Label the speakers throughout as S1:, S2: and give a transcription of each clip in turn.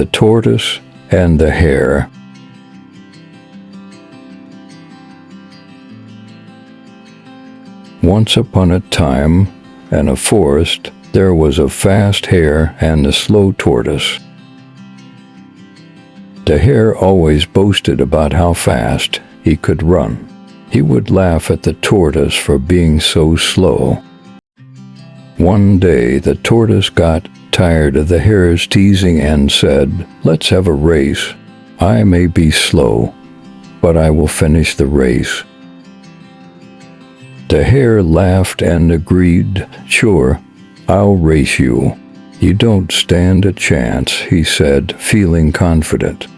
S1: The Tortoise and the Hare. Once upon a time, in a forest, there was a fast hare and a slow tortoise. The hare always boasted about how fast he could run. He would laugh at the tortoise for being so slow. One day, the tortoise got tired of the hare's teasing and said, "Let's have a race. I may be slow, but I will finish the race." The hare laughed and agreed, "Sure, I'll race you." "You don't stand a chance," he said, feeling confident.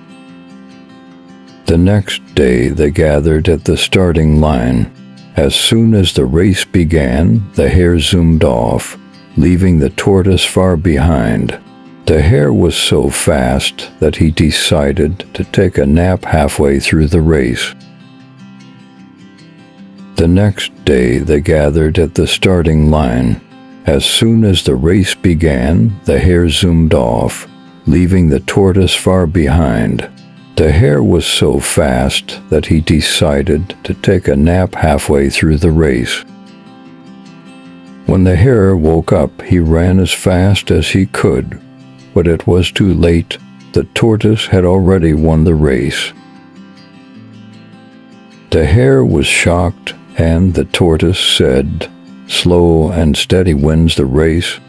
S1: The next day they gathered at the starting line. As soon as the race began, the hare zoomed off, leaving the tortoise far behind. The hare was so fast that he decided to take a nap halfway through the race. The next day they gathered at the starting line. As soon as the race began, the hare zoomed off, leaving the tortoise far behind. The hare was so fast that he decided to take a nap halfway through the race. When the hare woke up, he ran as fast as he could, but it was too late. The tortoise had already won the race. The hare was shocked, and the tortoise said, "Slow and steady wins the race."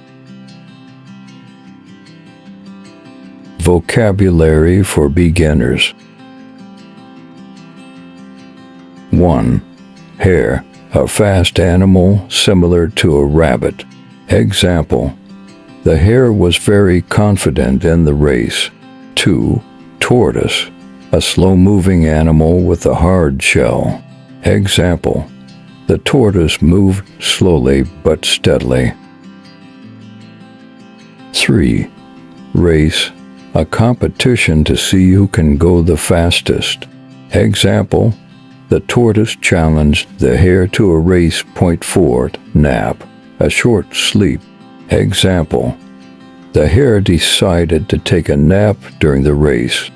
S1: Vocabulary for beginners. 1. Hare, a fast animal similar to a rabbit. Example: the hare was very confident in the race. 2. Tortoise, a slow-moving animal with a hard shell. Example: the tortoise moved slowly but steadily. 3. Race, a competition to see who can go the fastest. Example: the tortoise challenged the hare to a race. 4. Nap, a short sleep. Example: the hare decided to take a nap during the race.